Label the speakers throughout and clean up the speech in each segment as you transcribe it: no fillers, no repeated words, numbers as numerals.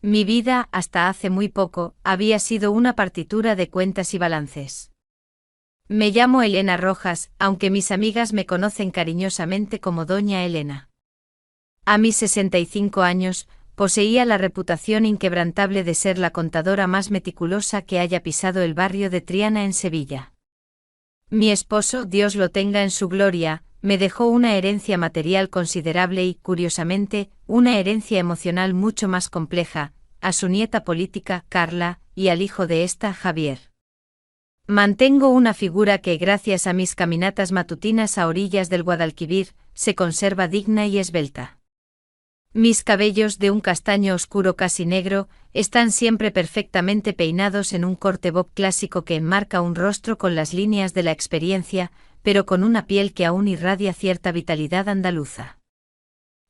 Speaker 1: Mi vida, hasta hace muy poco, había sido una partitura de cuentas y balances. Me llamo Elena Rojas, aunque mis amigas me conocen cariñosamente como Doña Elena. A mis 65 años, poseía la reputación inquebrantable de ser la contadora más meticulosa que haya pisado el barrio de Triana en Sevilla. Mi esposo, Dios lo tenga en su gloria, me dejó una herencia material considerable y, curiosamente, una herencia emocional mucho más compleja, a su nieta política, Carla, y al hijo de esta, Javier. Mantengo una figura que, gracias a mis caminatas matutinas a orillas del Guadalquivir, se conserva digna y esbelta. Mis cabellos, de un castaño oscuro casi negro, están siempre perfectamente peinados en un corte bob clásico que enmarca un rostro con las líneas de la experiencia, pero con una piel que aún irradia cierta vitalidad andaluza.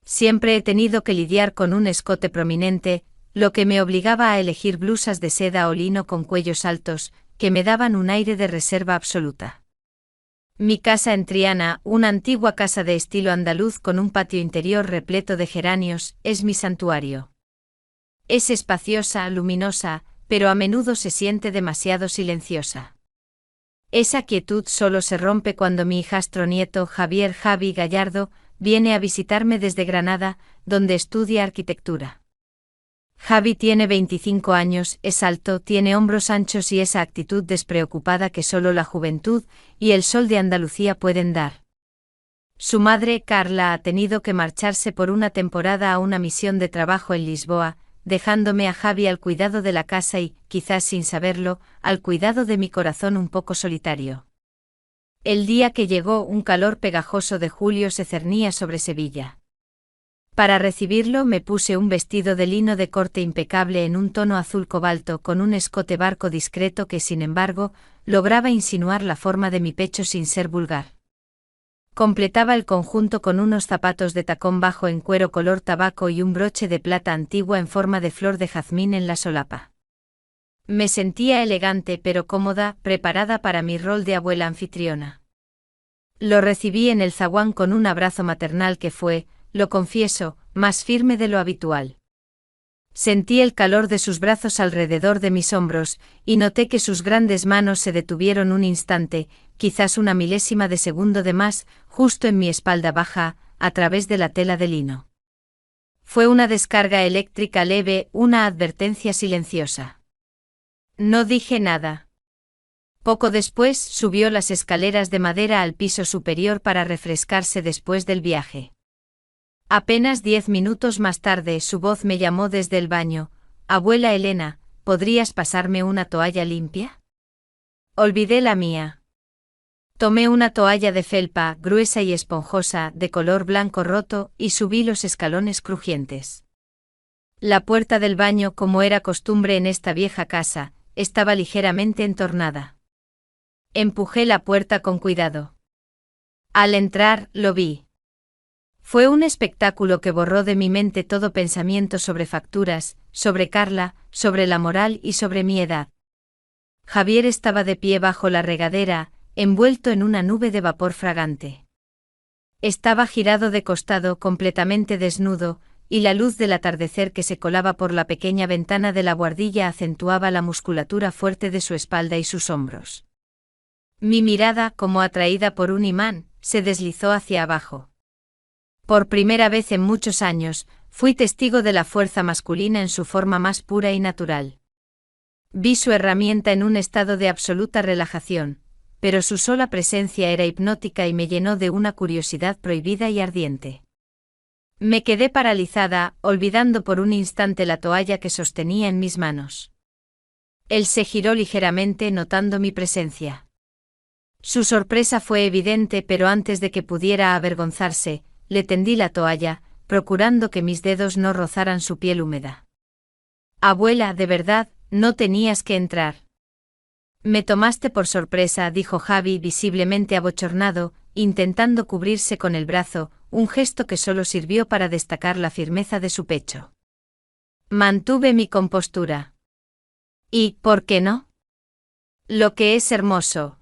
Speaker 1: Siempre he tenido que lidiar con un escote prominente, lo que me obligaba a elegir blusas de seda o lino con cuellos altos, que me daban un aire de reserva absoluta. Mi casa en Triana, una antigua casa de estilo andaluz con un patio interior repleto de geranios, es mi santuario. Es espaciosa, luminosa, pero a menudo se siente demasiado silenciosa. Esa quietud solo se rompe cuando mi hijastro nieto, Javi Gallardo, viene a visitarme desde Granada, donde estudia arquitectura. Javi tiene 25 años, es alto, tiene hombros anchos y esa actitud despreocupada que solo la juventud y el sol de Andalucía pueden dar. Su madre, Carla, ha tenido que marcharse por una temporada a una misión de trabajo en Lisboa, dejándome a Javi al cuidado de la casa y, quizás sin saberlo, al cuidado de mi corazón un poco solitario. El día que llegó, un calor pegajoso de julio se cernía sobre Sevilla. Para recibirlo me puse un vestido de lino de corte impecable en un tono azul cobalto con un escote barco discreto que, sin embargo, lograba insinuar la forma de mi pecho sin ser vulgar. Completaba el conjunto con unos zapatos de tacón bajo en cuero color tabaco y un broche de plata antigua en forma de flor de jazmín en la solapa. Me sentía elegante pero cómoda, preparada para mi rol de abuela anfitriona. Lo recibí en el zaguán con un abrazo maternal que fue, lo confieso, más firme de lo habitual. Sentí el calor de sus brazos alrededor de mis hombros, y noté que sus grandes manos se detuvieron un instante, quizás una milésima de segundo de más, justo en mi espalda baja, a través de la tela de lino. Fue una descarga eléctrica leve, una advertencia silenciosa. No dije nada. Poco después subió las escaleras de madera al piso superior para refrescarse después del viaje. Apenas 10 minutos más tarde su voz me llamó desde el baño: «Abuela Elena, ¿podrías pasarme una toalla limpia?» Olvidé la mía. Tomé una toalla de felpa, gruesa y esponjosa, de color blanco roto, y subí los escalones crujientes. La puerta del baño, como era costumbre en esta vieja casa, estaba ligeramente entornada. Empujé la puerta con cuidado. Al entrar, lo vi. Fue un espectáculo que borró de mi mente todo pensamiento sobre facturas, sobre Carla, sobre la moral y sobre mi edad. Javier estaba de pie bajo la regadera, envuelto en una nube de vapor fragante. Estaba girado de costado, completamente desnudo, y la luz del atardecer que se colaba por la pequeña ventana de la buhardilla acentuaba la musculatura fuerte de su espalda y sus hombros. Mi mirada, como atraída por un imán, se deslizó hacia abajo. Por primera vez en muchos años, fui testigo de la fuerza masculina en su forma más pura y natural. Vi su herramienta en un estado de absoluta relajación, pero su sola presencia era hipnótica y me llenó de una curiosidad prohibida y ardiente. Me quedé paralizada, olvidando por un instante la toalla que sostenía en mis manos. Él se giró ligeramente notando mi presencia. Su sorpresa fue evidente, pero antes de que pudiera avergonzarse, le tendí la toalla, procurando que mis dedos no rozaran su piel húmeda. «Abuela, de verdad, no tenías que entrar». «Me tomaste por sorpresa», dijo Javi visiblemente abochornado, intentando cubrirse con el brazo, un gesto que solo sirvió para destacar la firmeza de su pecho. Mantuve mi compostura. «¿Y por qué no? Lo que es hermoso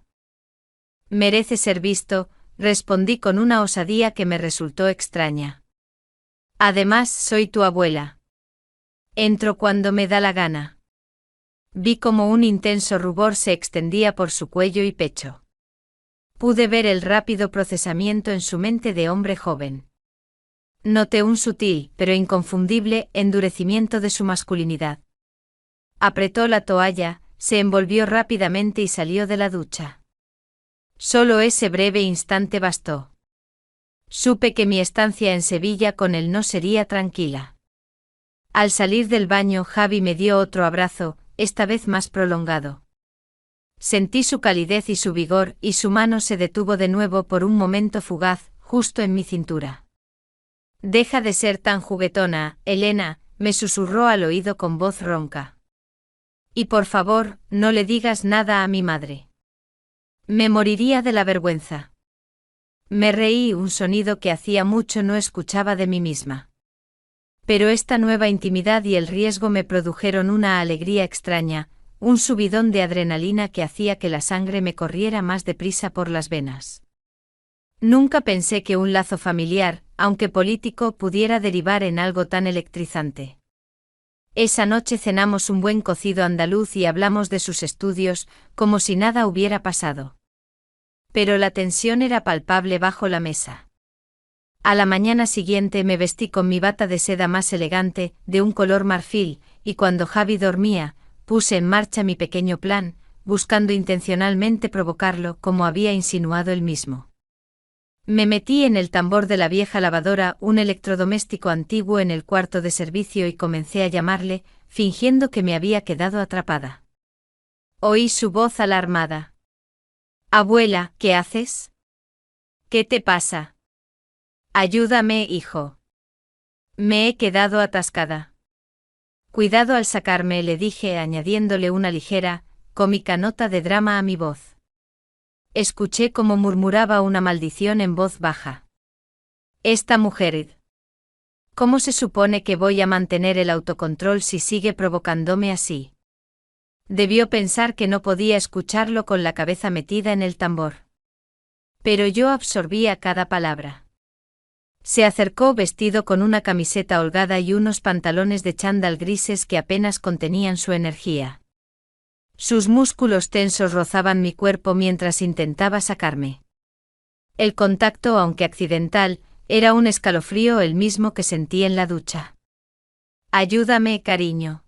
Speaker 1: merece ser visto», respondí con una osadía que me resultó extraña. «Además, soy tu abuela». Entro cuando me da la gana. Vi como un intenso rubor se extendía por su cuello y pecho. Pude ver el rápido procesamiento en su mente de hombre joven. Noté un sutil, pero inconfundible, endurecimiento de su masculinidad. Apretó la toalla, se envolvió rápidamente y salió de la ducha. Solo ese breve instante bastó. Supe que mi estancia en Sevilla con él no sería tranquila. Al salir del baño, Javi me dio otro abrazo, esta vez más prolongado. Sentí su calidez y su vigor, y su mano se detuvo de nuevo por un momento fugaz, justo en mi cintura. «Deja de ser tan juguetona, Elena», me susurró al oído con voz ronca. «Y por favor, no le digas nada a mi madre. Me moriría de la vergüenza». Me reí, un sonido que hacía mucho no escuchaba de mí misma. Pero esta nueva intimidad y el riesgo me produjeron una alegría extraña, un subidón de adrenalina que hacía que la sangre me corriera más deprisa por las venas. Nunca pensé que un lazo familiar, aunque político, pudiera derivar en algo tan electrizante. Esa noche cenamos un buen cocido andaluz y hablamos de sus estudios, como si nada hubiera pasado. Pero la tensión era palpable bajo la mesa. A la mañana siguiente me vestí con mi bata de seda más elegante, de un color marfil, y cuando Javi dormía, puse en marcha mi pequeño plan, buscando intencionalmente provocarlo como había insinuado él mismo. Me metí en el tambor de la vieja lavadora, un electrodoméstico antiguo en el cuarto de servicio, y comencé a llamarle, fingiendo que me había quedado atrapada. Oí su voz alarmada. «Abuela, ¿qué haces? ¿Qué te pasa? Ayúdame, hijo. Me he quedado atascada». «Cuidado al sacarme», le dije, añadiéndole una ligera, cómica nota de drama a mi voz. Escuché cómo murmuraba una maldición en voz baja. «Esta mujer. ¿Cómo se supone que voy a mantener el autocontrol si sigue provocándome así?» Debió pensar que no podía escucharlo con la cabeza metida en el tambor. Pero yo absorbía cada palabra. Se acercó vestido con una camiseta holgada y unos pantalones de chándal grises que apenas contenían su energía. Sus músculos tensos rozaban mi cuerpo mientras intentaba sacarme. El contacto, aunque accidental, era un escalofrío, el mismo que sentí en la ducha. «Ayúdame, cariño.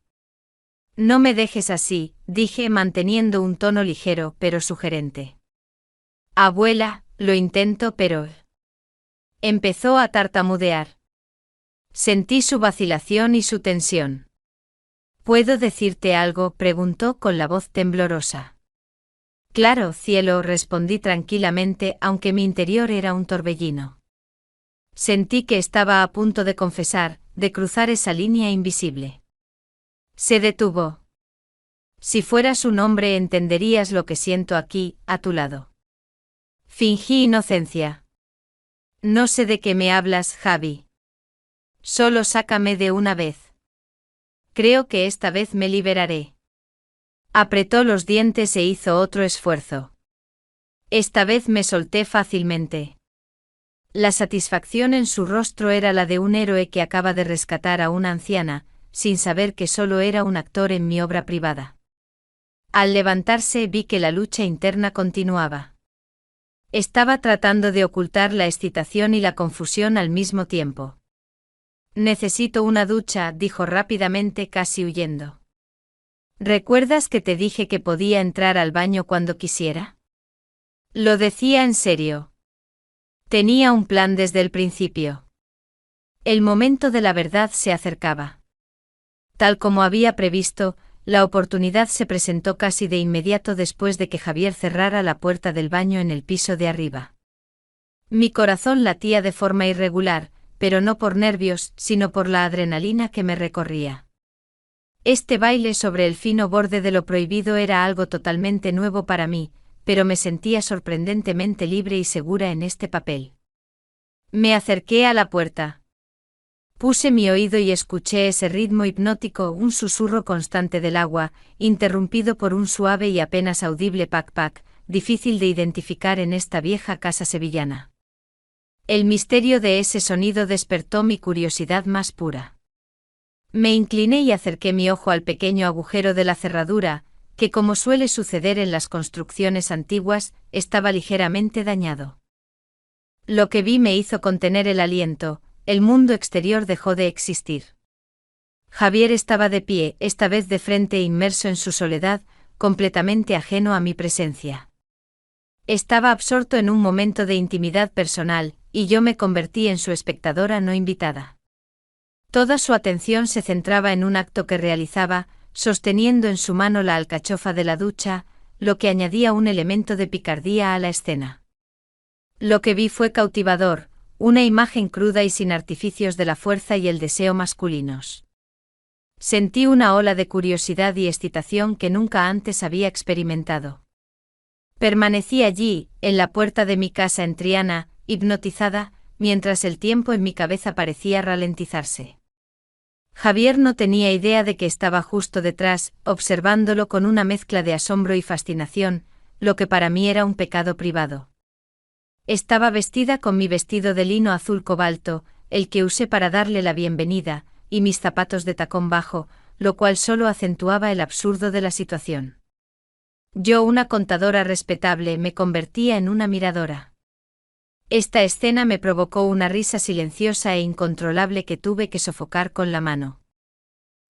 Speaker 1: No me dejes así», dije, manteniendo un tono ligero pero sugerente. «Abuela, lo intento, pero...». Empezó a tartamudear. Sentí su vacilación y su tensión. «¿Puedo decirte algo?», preguntó con la voz temblorosa. «Claro, cielo», respondí tranquilamente, aunque mi interior era un torbellino. Sentí que estaba a punto de confesar, de cruzar esa línea invisible. Se detuvo. «Si fueras un hombre entenderías lo que siento aquí, a tu lado». Fingí inocencia. «No sé de qué me hablas, Javi. Solo sácame de una vez. Creo que esta vez me liberaré». Apretó los dientes e hizo otro esfuerzo. Esta vez me solté fácilmente. La satisfacción en su rostro era la de un héroe que acaba de rescatar a una anciana, sin saber que solo era un actor en mi obra privada. Al levantarse vi que la lucha interna continuaba. Estaba tratando de ocultar la excitación y la confusión al mismo tiempo. «Necesito una ducha», dijo rápidamente, casi huyendo. «¿Recuerdas que te dije que podía entrar al baño cuando quisiera?» Lo decía en serio. Tenía un plan desde el principio. El momento de la verdad se acercaba. Tal como había previsto, la oportunidad se presentó casi de inmediato después de que Javier cerrara la puerta del baño en el piso de arriba. Mi corazón latía de forma irregular, pero no por nervios, sino por la adrenalina que me recorría. Este baile sobre el fino borde de lo prohibido era algo totalmente nuevo para mí, pero me sentía sorprendentemente libre y segura en este papel. Me acerqué a la puerta. Puse mi oído y escuché ese ritmo hipnótico, un susurro constante del agua, interrumpido por un suave y apenas audible pac-pac, difícil de identificar en esta vieja casa sevillana. El misterio de ese sonido despertó mi curiosidad más pura. Me incliné y acerqué mi ojo al pequeño agujero de la cerradura, que como suele suceder en las construcciones antiguas, estaba ligeramente dañado. Lo que vi me hizo contener el aliento, el mundo exterior dejó de existir. Javier estaba de pie, esta vez de frente e inmerso en su soledad, completamente ajeno a mi presencia. Estaba absorto en un momento de intimidad personal, y yo me convertí en su espectadora no invitada. Toda su atención se centraba en un acto que realizaba, sosteniendo en su mano la alcachofa de la ducha, lo que añadía un elemento de picardía a la escena. Lo que vi fue cautivador, una imagen cruda y sin artificios de la fuerza y el deseo masculinos. Sentí una ola de curiosidad y excitación que nunca antes había experimentado. Permanecí allí, en la puerta de mi casa en Triana, hipnotizada, mientras el tiempo en mi cabeza parecía ralentizarse. Javier no tenía idea de que estaba justo detrás, observándolo con una mezcla de asombro y fascinación, lo que para mí era un pecado privado. Estaba vestida con mi vestido de lino azul cobalto, el que usé para darle la bienvenida, y mis zapatos de tacón bajo, lo cual solo acentuaba el absurdo de la situación. Yo, una contadora respetable, me convertía en una miradora. Esta escena me provocó una risa silenciosa e incontrolable que tuve que sofocar con la mano.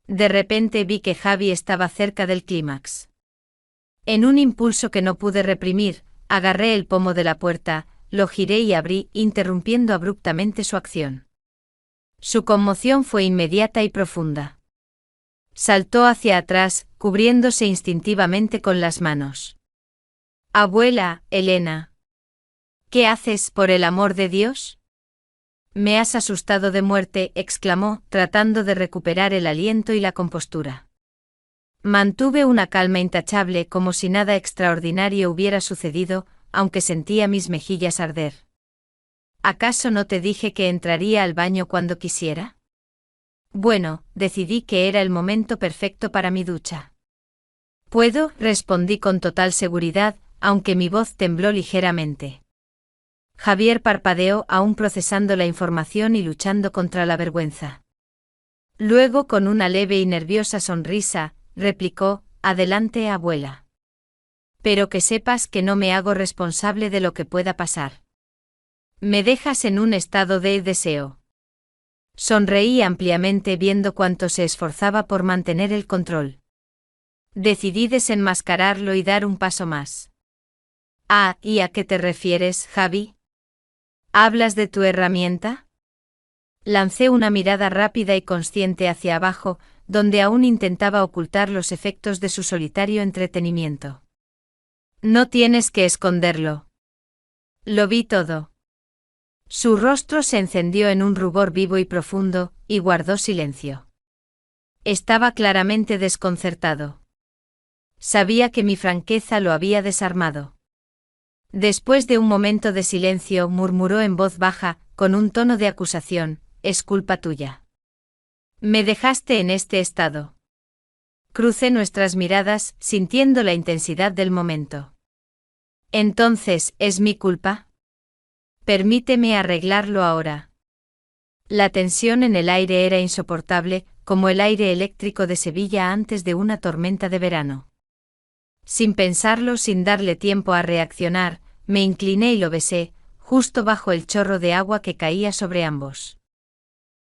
Speaker 1: De repente vi que Javi estaba cerca del clímax. En un impulso que no pude reprimir, agarré el pomo de la puerta, lo giré y abrí, interrumpiendo abruptamente su acción. Su conmoción fue inmediata y profunda. Saltó hacia atrás, cubriéndose instintivamente con las manos. «Abuela, Elena. ¿Qué haces, por el amor de Dios?» «Me has asustado de muerte», exclamó, tratando de recuperar el aliento y la compostura. Mantuve una calma intachable como si nada extraordinario hubiera sucedido, aunque sentía mis mejillas arder. «¿Acaso no te dije que entraría al baño cuando quisiera?» Bueno, decidí que era el momento perfecto para mi ducha. «¿Puedo?», respondí con total seguridad, aunque mi voz tembló ligeramente. Javier parpadeó, aún procesando la información y luchando contra la vergüenza. Luego, con una leve y nerviosa sonrisa, replicó: «Adelante, abuela. Pero que sepas que no me hago responsable de lo que pueda pasar. Me dejas en un estado de deseo». Sonreí ampliamente viendo cuánto se esforzaba por mantener el control. Decidí desenmascararlo y dar un paso más. «Ah, ¿y a qué te refieres, Javi? ¿Hablas de tu herramienta?» Lancé una mirada rápida y consciente hacia abajo, donde aún intentaba ocultar los efectos de su solitario entretenimiento. «No tienes que esconderlo. Lo vi todo». Su rostro se encendió en un rubor vivo y profundo, y guardó silencio. Estaba claramente desconcertado. Sabía que mi franqueza lo había desarmado. Después de un momento de silencio, murmuró en voz baja, con un tono de acusación: «Es culpa tuya. Me dejaste en este estado». Crucé nuestras miradas, sintiendo la intensidad del momento. «¿Entonces, es mi culpa? Permíteme arreglarlo ahora». La tensión en el aire era insoportable, como el aire eléctrico de Sevilla antes de una tormenta de verano. Sin pensarlo, sin darle tiempo a reaccionar, me incliné y lo besé, justo bajo el chorro de agua que caía sobre ambos.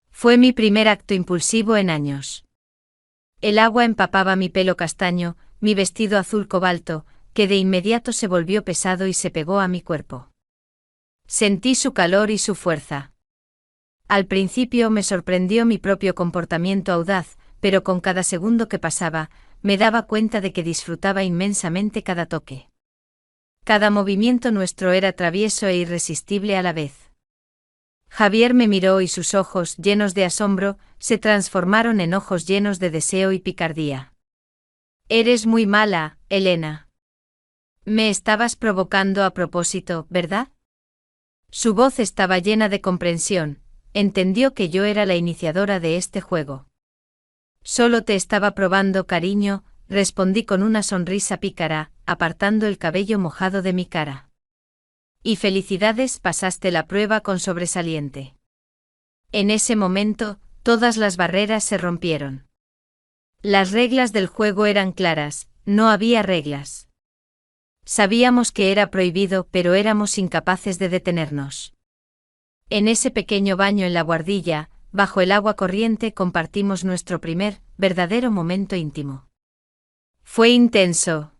Speaker 1: Fue mi primer acto impulsivo en años. El agua empapaba mi pelo castaño, mi vestido azul cobalto, que de inmediato se volvió pesado y se pegó a mi cuerpo. Sentí su calor y su fuerza. Al principio me sorprendió mi propio comportamiento audaz, pero con cada segundo que pasaba, me daba cuenta de que disfrutaba inmensamente cada toque. Cada movimiento nuestro era travieso e irresistible a la vez. Javier me miró y sus ojos, llenos de asombro, se transformaron en ojos llenos de deseo y picardía. «Eres muy mala, Elena. Me estabas provocando a propósito, ¿verdad?» Su voz estaba llena de comprensión, entendió que yo era la iniciadora de este juego. «Solo te estaba probando, cariño», respondí con una sonrisa pícara, apartando el cabello mojado de mi cara. «Y felicidades, pasaste la prueba con sobresaliente». En ese momento, Todas las barreras se rompieron. Las reglas del juego eran claras, no había reglas. Sabíamos que era prohibido, pero éramos incapaces de detenernos. En ese pequeño baño en la buhardilla, bajo el agua corriente, compartimos nuestro primer, verdadero momento íntimo. Fue intenso.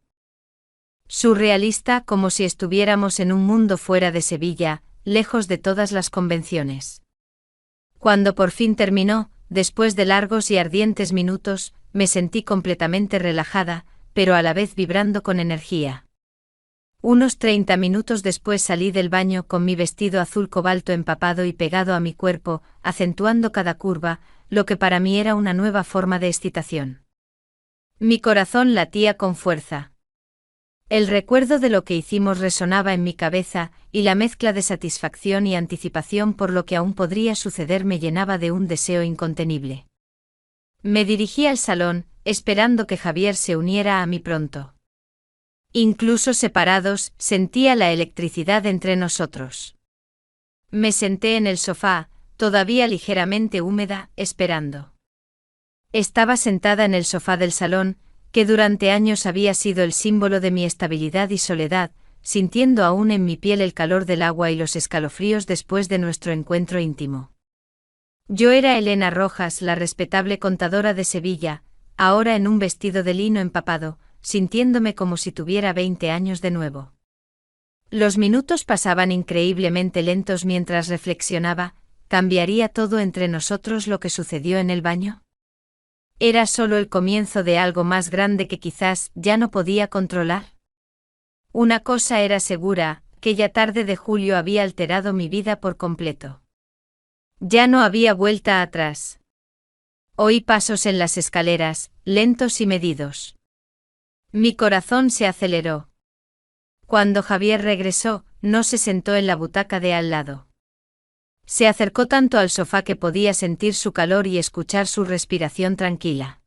Speaker 1: Surrealista, como si estuviéramos en un mundo fuera de Sevilla, lejos de todas las convenciones. Cuando por fin terminó, después de largos y ardientes minutos, me sentí completamente relajada, pero a la vez vibrando con energía. Unos 30 minutos después salí del baño con mi vestido azul cobalto empapado y pegado a mi cuerpo, acentuando cada curva, lo que para mí era una nueva forma de excitación. Mi corazón latía con fuerza. El recuerdo de lo que hicimos resonaba en mi cabeza, y la mezcla de satisfacción y anticipación por lo que aún podría suceder me llenaba de un deseo incontenible. Me dirigí al salón, esperando que Javier se uniera a mí pronto. Incluso separados, sentía la electricidad entre nosotros. Me senté en el sofá, todavía ligeramente húmeda, esperando. Estaba sentada en el sofá del salón, que durante años había sido el símbolo de mi estabilidad y soledad, sintiendo aún en mi piel el calor del agua y los escalofríos después de nuestro encuentro íntimo. Yo era Elena Rojas, la respetable contadora de Sevilla, ahora en un vestido de lino empapado, sintiéndome como si tuviera 20 años de nuevo. Los minutos pasaban increíblemente lentos mientras reflexionaba, ¿cambiaría todo entre nosotros lo que sucedió en el baño? ¿Era solo el comienzo de algo más grande que quizás ya no podía controlar? Una cosa era segura, aquella tarde de julio había alterado mi vida por completo. Ya no había vuelta atrás. Oí pasos en las escaleras, lentos y medidos. Mi corazón se aceleró. Cuando Javier regresó, no se sentó en la butaca de al lado. Se acercó tanto al sofá que podía sentir su calor y escuchar su respiración tranquila.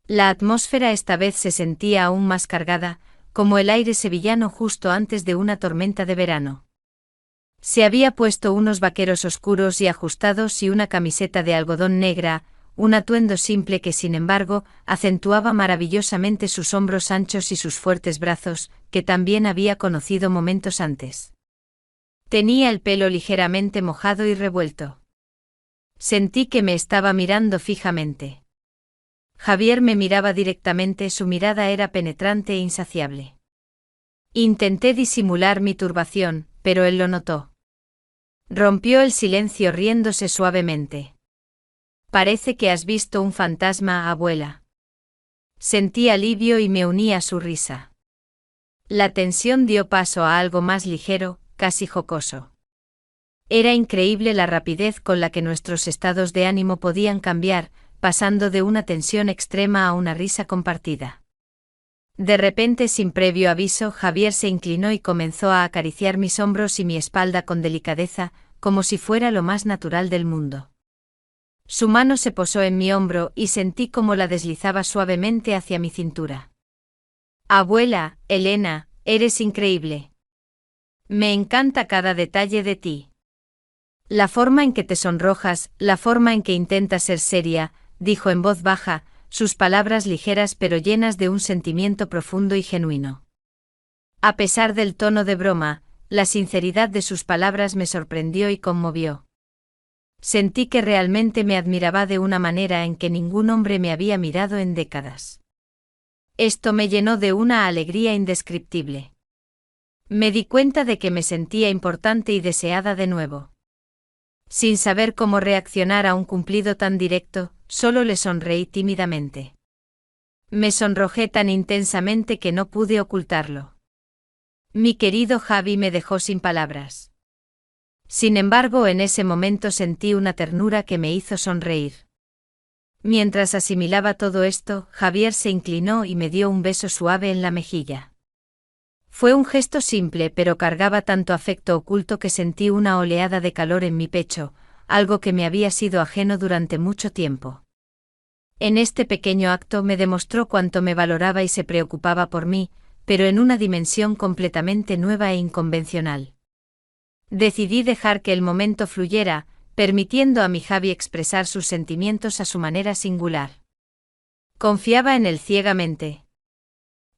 Speaker 1: La atmósfera esta vez se sentía aún más cargada, como el aire sevillano justo antes de una tormenta de verano. Se había puesto unos vaqueros oscuros y ajustados y una camiseta de algodón negra, un atuendo simple que sin embargo acentuaba maravillosamente sus hombros anchos y sus fuertes brazos, que también había conocido momentos antes. Tenía el pelo ligeramente mojado y revuelto. Sentí que me estaba mirando fijamente. Javier me miraba directamente, su mirada era penetrante e insaciable. Intenté disimular mi turbación, pero él lo notó. Rompió el silencio riéndose suavemente. Parece que has visto un fantasma, abuela. Sentí alivio y me uní a su risa. La tensión dio paso a algo más ligero, casi jocoso. Era increíble la rapidez con la que nuestros estados de ánimo podían cambiar, pasando de una tensión extrema a una risa compartida. De repente, sin previo aviso, Javier se inclinó y comenzó a acariciar mis hombros y mi espalda con delicadeza, como si fuera lo más natural del mundo. Su mano se posó en mi hombro y sentí cómo la deslizaba suavemente hacia mi cintura. Abuela, Elena, eres increíble. Me encanta cada detalle de ti. La forma en que te sonrojas, la forma en que intentas ser seria, dijo en voz baja, sus palabras ligeras pero llenas de un sentimiento profundo y genuino. A pesar del tono de broma, la sinceridad de sus palabras me sorprendió y conmovió. Sentí que realmente me admiraba de una manera en que ningún hombre me había mirado en décadas. Esto me llenó de una alegría indescriptible. Me di cuenta de que me sentía importante y deseada de nuevo. Sin saber cómo reaccionar a un cumplido tan directo, solo le sonreí tímidamente. Me sonrojé tan intensamente que no pude ocultarlo. Mi querido Javi me dejó sin palabras. Sin embargo, en ese momento sentí una ternura que me hizo sonreír. Mientras asimilaba todo esto, Javier se inclinó y me dio un beso suave en la mejilla. Fue un gesto simple pero cargaba tanto afecto oculto que sentí una oleada de calor en mi pecho, algo que me había sido ajeno durante mucho tiempo. En este pequeño acto me demostró cuánto me valoraba y se preocupaba por mí, pero en una dimensión completamente nueva e inconvencional. Decidí dejar que el momento fluyera, permitiendo a mi Javi expresar sus sentimientos a su manera singular. Confiaba en él ciegamente.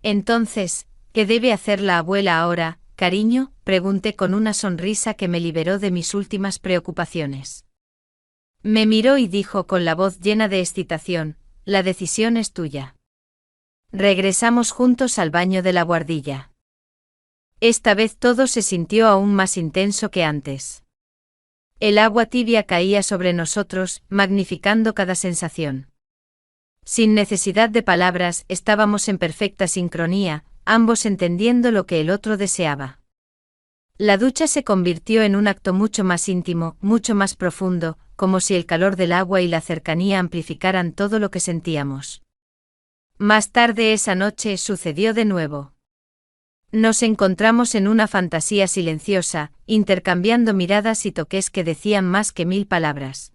Speaker 1: Entonces, ¿qué debe hacer la abuela ahora, cariño?, pregunté con una sonrisa que me liberó de mis últimas preocupaciones. Me miró y dijo con la voz llena de excitación: la decisión es tuya. Regresamos juntos al baño de la buhardilla. Esta vez todo se sintió aún más intenso que antes. El agua tibia caía sobre nosotros, magnificando cada sensación. Sin necesidad de palabras, estábamos en perfecta sincronía, ambos entendiendo lo que el otro deseaba. La ducha se convirtió en un acto mucho más íntimo, mucho más profundo, como si el calor del agua y la cercanía amplificaran todo lo que sentíamos. Más tarde esa noche sucedió de nuevo. Nos encontramos en una fantasía silenciosa, intercambiando miradas y toques que decían más que 1000 palabras.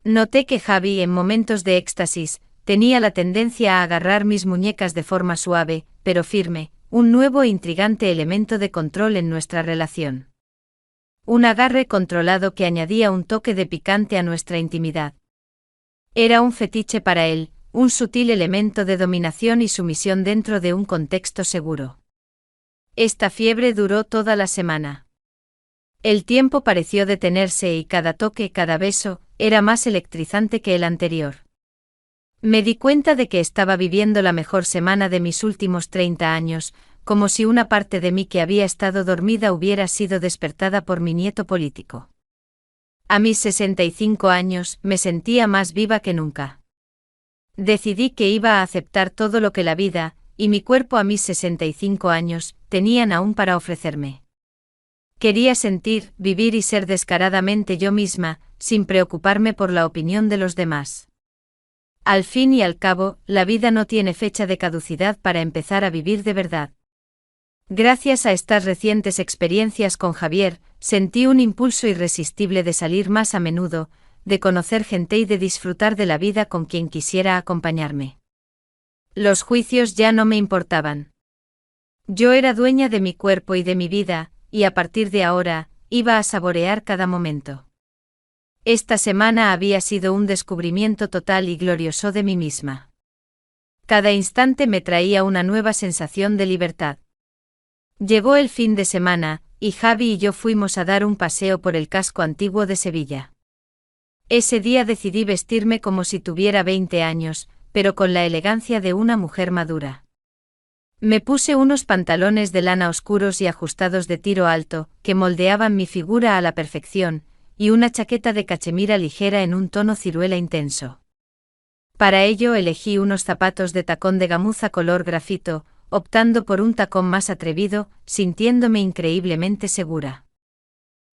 Speaker 1: Noté que Javi, en momentos de éxtasis, tenía la tendencia a agarrar mis muñecas de forma suave, pero firme, un nuevo e intrigante elemento de control en nuestra relación. Un agarre controlado que añadía un toque de picante a nuestra intimidad. Era un fetiche para él, un sutil elemento de dominación y sumisión dentro de un contexto seguro. Esta fiebre duró toda la semana. El tiempo pareció detenerse y cada toque, cada beso, era más electrizante que el anterior. Me di cuenta de que estaba viviendo la mejor semana de mis últimos 30 años, como si una parte de mí que había estado dormida hubiera sido despertada por mi nieto político. A mis 65 años, me sentía más viva que nunca. Decidí que iba a aceptar todo lo que la vida, y mi cuerpo a mis 65 años, tenían aún para ofrecerme. Quería sentir, vivir y ser descaradamente yo misma, sin preocuparme por la opinión de los demás. Al fin y al cabo, la vida no tiene fecha de caducidad para empezar a vivir de verdad. Gracias a estas recientes experiencias con Javier, sentí un impulso irresistible de salir más a menudo, de conocer gente y de disfrutar de la vida con quien quisiera acompañarme. Los juicios ya no me importaban. Yo era dueña de mi cuerpo y de mi vida, y a partir de ahora, iba a saborear cada momento. Esta semana había sido un descubrimiento total y glorioso de mí misma. Cada instante me traía una nueva sensación de libertad. Llegó el fin de semana, y Javi y yo fuimos a dar un paseo por el casco antiguo de Sevilla. Ese día decidí vestirme como si tuviera 20 años, pero con la elegancia de una mujer madura. Me puse unos pantalones de lana oscuros y ajustados de tiro alto, que moldeaban mi figura a la perfección, y una chaqueta de cachemira ligera en un tono ciruela intenso. Para ello elegí unos zapatos de tacón de gamuza color grafito, optando por un tacón más atrevido, sintiéndome increíblemente segura.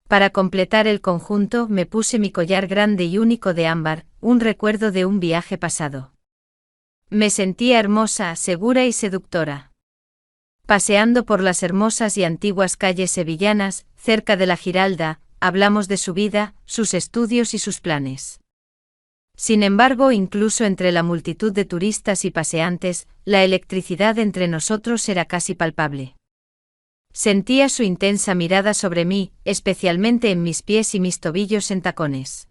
Speaker 1: Para completar el conjunto me puse mi collar grande y único de ámbar, un recuerdo de un viaje pasado. Me sentía hermosa, segura y seductora. Paseando por las hermosas y antiguas calles sevillanas, cerca de la Giralda, hablamos de su vida, sus estudios y sus planes. Sin embargo, incluso entre la multitud de turistas y paseantes, la electricidad entre nosotros era casi palpable. Sentía su intensa mirada sobre mí, especialmente en mis pies y mis tobillos en tacones.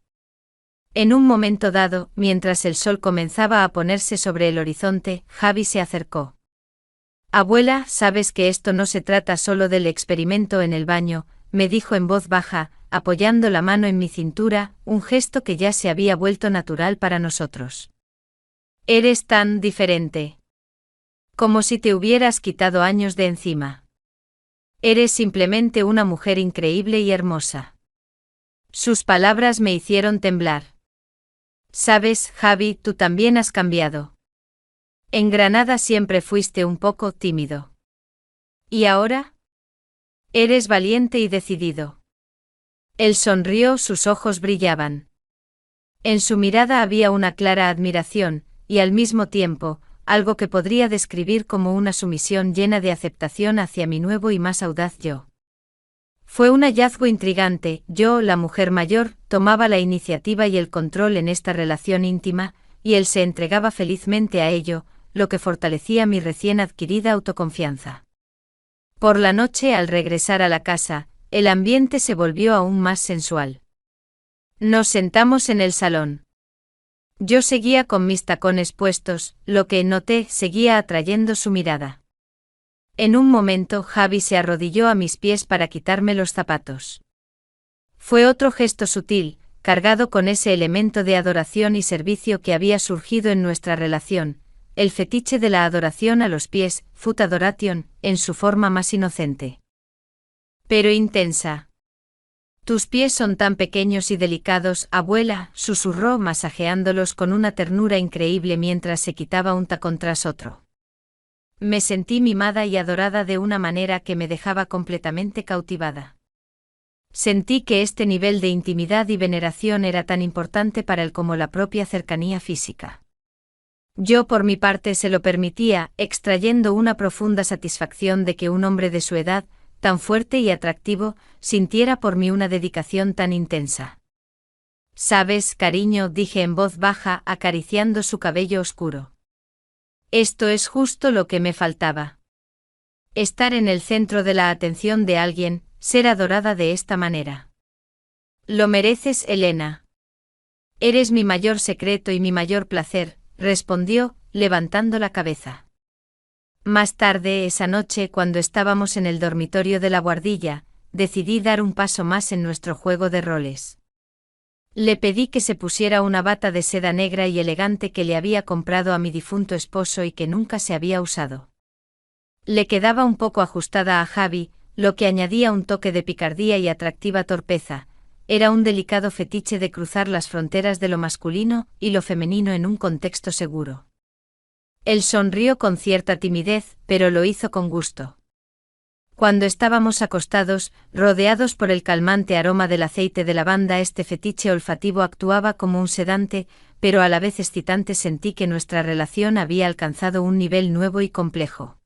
Speaker 1: En un momento dado, mientras el sol comenzaba a ponerse sobre el horizonte, Javi se acercó. «Abuela, sabes que esto no se trata solo del experimento en el baño», me dijo en voz baja, apoyando la mano en mi cintura, un gesto que ya se había vuelto natural para nosotros. «Eres tan diferente. Como si te hubieras quitado años de encima. Eres simplemente una mujer increíble y hermosa». Sus palabras me hicieron temblar. «Sabes, Javi, tú también has cambiado. En Granada siempre fuiste un poco tímido. ¿Y ahora? Eres valiente y decidido». Él sonrió, sus ojos brillaban. En su mirada había una clara admiración, y al mismo tiempo, algo que podría describir como una sumisión llena de aceptación hacia mi nuevo y más audaz yo. Fue un hallazgo intrigante. Yo, la mujer mayor, tomaba la iniciativa y el control en esta relación íntima, y él se entregaba felizmente a ello, lo que fortalecía mi recién adquirida autoconfianza. Por la noche, al regresar a la casa, el ambiente se volvió aún más sensual. Nos sentamos en el salón. Yo seguía con mis tacones puestos, lo que noté seguía atrayendo su mirada. En un momento Javi se arrodilló a mis pies para quitarme los zapatos. Fue otro gesto sutil, cargado con ese elemento de adoración y servicio que había surgido en nuestra relación, el fetiche de la adoración a los pies, foot adoration, en su forma más inocente. Pero intensa. Tus pies son tan pequeños y delicados, abuela, susurró masajeándolos con una ternura increíble mientras se quitaba un tacón tras otro. Me sentí mimada y adorada de una manera que me dejaba completamente cautivada. Sentí que este nivel de intimidad y veneración era tan importante para él como la propia cercanía física. Yo por mi parte se lo permitía, extrayendo una profunda satisfacción de que un hombre de su edad, tan fuerte y atractivo, sintiera por mí una dedicación tan intensa. «Sabes, cariño», dije en voz baja, acariciando su cabello oscuro. Esto es justo lo que me faltaba. Estar en el centro de la atención de alguien, ser adorada de esta manera. Lo mereces, Elena. Eres mi mayor secreto y mi mayor placer, respondió, levantando la cabeza. Más tarde esa noche, cuando estábamos en el dormitorio de la guardilla, decidí dar un paso más en nuestro juego de roles. Le pedí que se pusiera una bata de seda negra y elegante que le había comprado a mi difunto esposo y que nunca se había usado. Le quedaba un poco ajustada a Javi, lo que añadía un toque de picardía y atractiva torpeza. Era un delicado fetiche de cruzar las fronteras de lo masculino y lo femenino en un contexto seguro. Él sonrió con cierta timidez, pero lo hizo con gusto. Cuando estábamos acostados, rodeados por el calmante aroma del aceite de lavanda, este fetiche olfativo actuaba como un sedante, pero a la vez excitante. Sentí que nuestra relación había alcanzado un nivel nuevo y complejo.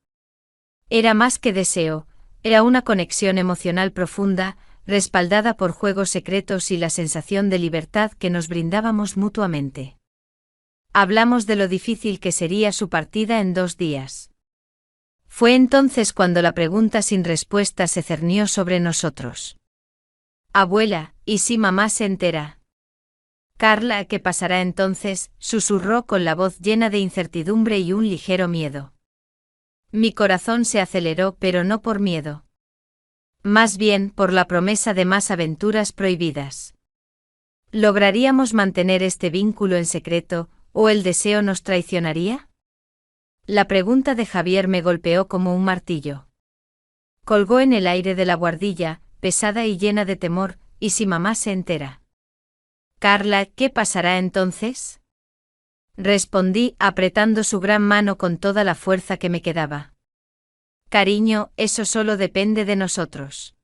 Speaker 1: Era más que deseo, era una conexión emocional profunda, respaldada por juegos secretos y la sensación de libertad que nos brindábamos mutuamente. Hablamos de lo difícil que sería su partida en 2 días. Fue entonces cuando la pregunta sin respuesta se cernió sobre nosotros. Abuela, ¿y si mamá se entera? Carla, ¿qué pasará entonces?, susurró con la voz llena de incertidumbre y un ligero miedo. Mi corazón se aceleró, pero no por miedo. Más bien por la promesa de más aventuras prohibidas. ¿Lograríamos mantener este vínculo en secreto, o el deseo nos traicionaría? La pregunta de Javier me golpeó como un martillo. Colgó en el aire de la guardilla, pesada y llena de temor, ¿y si mamá se entera? Carla, ¿qué pasará entonces? Respondí, apretando su gran mano con toda la fuerza que me quedaba. Cariño, eso solo depende de nosotros.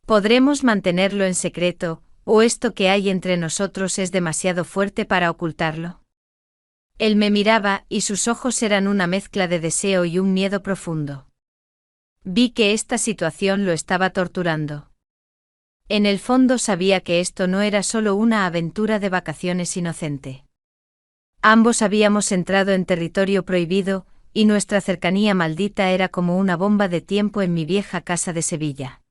Speaker 1: Podremos mantenerlo en secreto, ¿o esto que hay entre nosotros es demasiado fuerte para ocultarlo? Él me miraba y sus ojos eran una mezcla de deseo y un miedo profundo. Vi que esta situación lo estaba torturando. En el fondo sabía que esto no era solo una aventura de vacaciones inocente. Ambos habíamos entrado en territorio prohibido, y nuestra cercanía maldita era como una bomba de tiempo en mi vieja casa de Sevilla.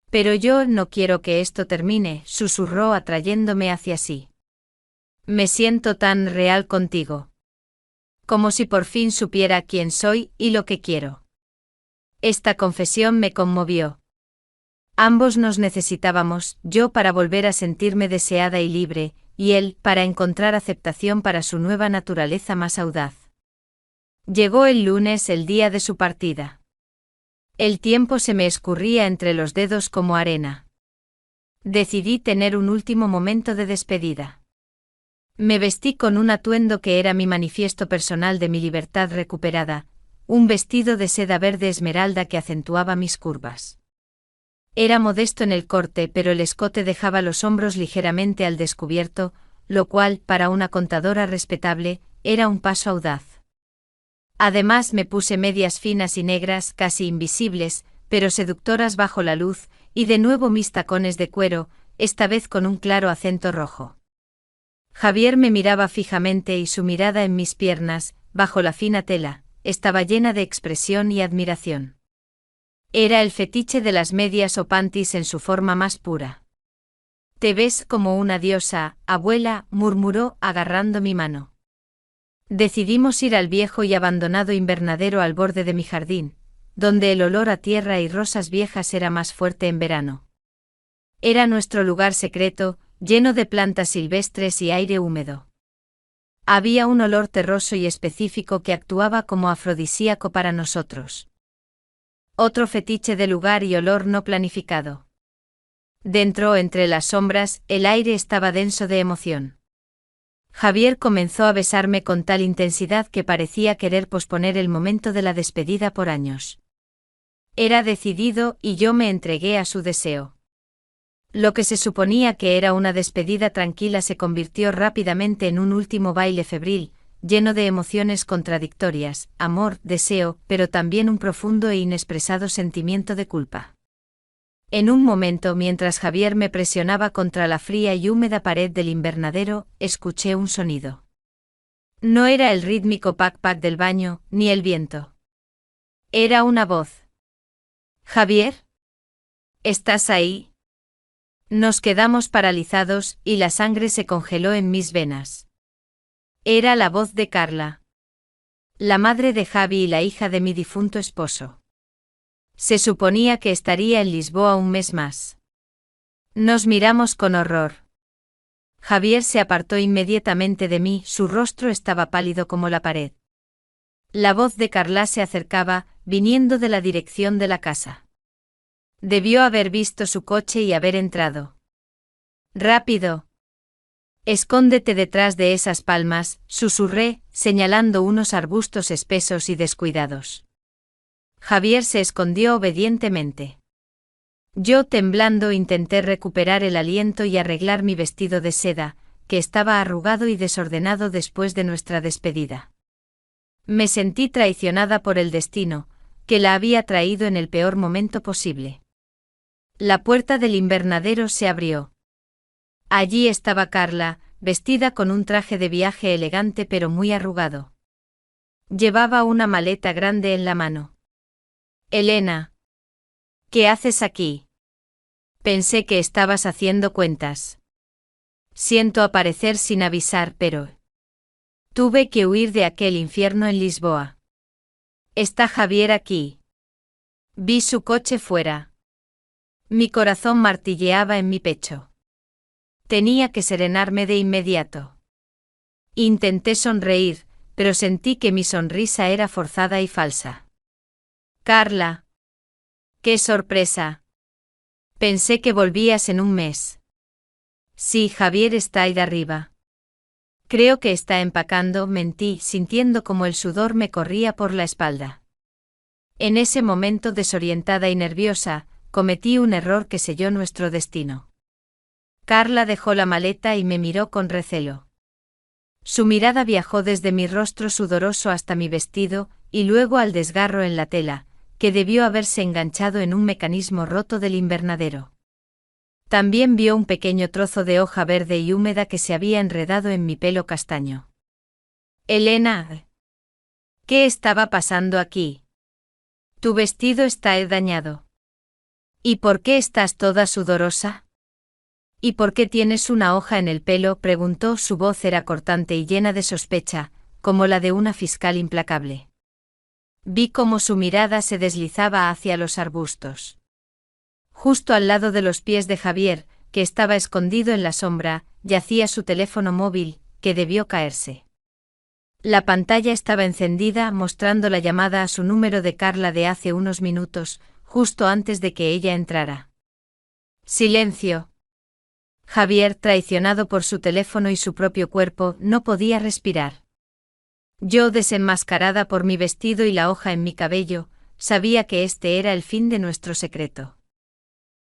Speaker 1: Pero yo no quiero que esto termine, susurró atrayéndome hacia sí. Me siento tan real contigo. Como si por fin supiera quién soy y lo que quiero. Esta confesión me conmovió. Ambos nos necesitábamos, yo para volver a sentirme deseada y libre, y él para encontrar aceptación para su nueva naturaleza más audaz. Llegó el lunes, el día de su partida. El tiempo se me escurría entre los dedos como arena. Decidí tener un último momento de despedida. Me vestí con un atuendo que era mi manifiesto personal de mi libertad recuperada, un vestido de seda verde esmeralda que acentuaba mis curvas. Era modesto en el corte, pero el escote dejaba los hombros ligeramente al descubierto, lo cual, para una contadora respetable, era un paso audaz. Además me puse medias finas y negras, casi invisibles, pero seductoras bajo la luz, y de nuevo mis tacones de cuero, esta vez con un claro acento rojo. Javier me miraba fijamente y su mirada en mis piernas, bajo la fina tela, estaba llena de expresión y admiración. Era el fetiche de las medias o panties en su forma más pura. Te ves como una diosa, abuela, murmuró agarrando mi mano. Decidimos ir al viejo y abandonado invernadero al borde de mi jardín, donde el olor a tierra y rosas viejas era más fuerte en verano. Era nuestro lugar secreto, lleno de plantas silvestres y aire húmedo. Había un olor terroso y específico que actuaba como afrodisíaco para nosotros. Otro fetiche de lugar y olor no planificado. Dentro, entre las sombras, el aire estaba denso de emoción. Javier comenzó a besarme con tal intensidad que parecía querer posponer el momento de la despedida por años. Era decidido y yo me entregué a su deseo. Lo que se suponía que era una despedida tranquila se convirtió rápidamente en un último baile febril, lleno de emociones contradictorias, amor, deseo, pero también un profundo e inexpresado sentimiento de culpa. En un momento, mientras Javier me presionaba contra la fría y húmeda pared del invernadero, escuché un sonido. No era el rítmico pac-pac del baño, ni el viento. Era una voz. «Javier, ¿estás ahí?» Nos quedamos paralizados y la sangre se congeló en mis venas. Era la voz de Carla. La madre de Javi y la hija de mi difunto esposo. Se suponía que estaría en Lisboa un mes más. Nos miramos con horror. Javier se apartó inmediatamente de mí, su rostro estaba pálido como la pared. La voz de Carla se acercaba, viniendo de la dirección de la casa. Debió haber visto su coche y haber entrado. «Rápido. Escóndete detrás de esas palmas», susurré, señalando unos arbustos espesos y descuidados. Javier se escondió obedientemente. Yo, temblando, intenté recuperar el aliento y arreglar mi vestido de seda, que estaba arrugado y desordenado después de nuestra despedida. Me sentí traicionada por el destino, que la había traído en el peor momento posible. La puerta del invernadero se abrió. Allí estaba Carla, vestida con un traje de viaje elegante pero muy arrugado. Llevaba una maleta grande en la mano. «Elena, ¿qué haces aquí? Pensé que estabas haciendo cuentas. Siento aparecer sin avisar, pero tuve que huir de aquel infierno en Lisboa. ¿Está Javier aquí?» Vi su coche fuera. Mi corazón martilleaba en mi pecho. Tenía que serenarme de inmediato. Intenté sonreír, pero sentí que mi sonrisa era forzada y falsa. «Carla. ¡Qué sorpresa! Pensé que volvías en un mes». «Sí, Javier está ahí de arriba. Creo que está empacando», mentí, sintiendo como el sudor me corría por la espalda. En ese momento, desorientada y nerviosa, cometí un error que selló nuestro destino. Carla dejó la maleta y me miró con recelo. Su mirada viajó desde mi rostro sudoroso hasta mi vestido, y luego al desgarro en la tela, que debió haberse enganchado en un mecanismo roto del invernadero. También vio un pequeño trozo de hoja verde y húmeda que se había enredado en mi pelo castaño. «Elena, ¿qué estaba pasando aquí? Tu vestido está dañado. ¿Y por qué estás toda sudorosa? ¿Y por qué tienes una hoja en el pelo?», preguntó. Su voz era cortante y llena de sospecha, como la de una fiscal implacable. Vi cómo su mirada se deslizaba hacia los arbustos. Justo al lado de los pies de Javier, que estaba escondido en la sombra, yacía su teléfono móvil, que debió caerse. La pantalla estaba encendida, mostrando la llamada a su número de Carla de hace unos minutos, justo antes de que ella entrara. Silencio. Javier, traicionado por su teléfono y su propio cuerpo, no podía respirar. Yo, desenmascarada por mi vestido y la hoja en mi cabello, sabía que este era el fin de nuestro secreto.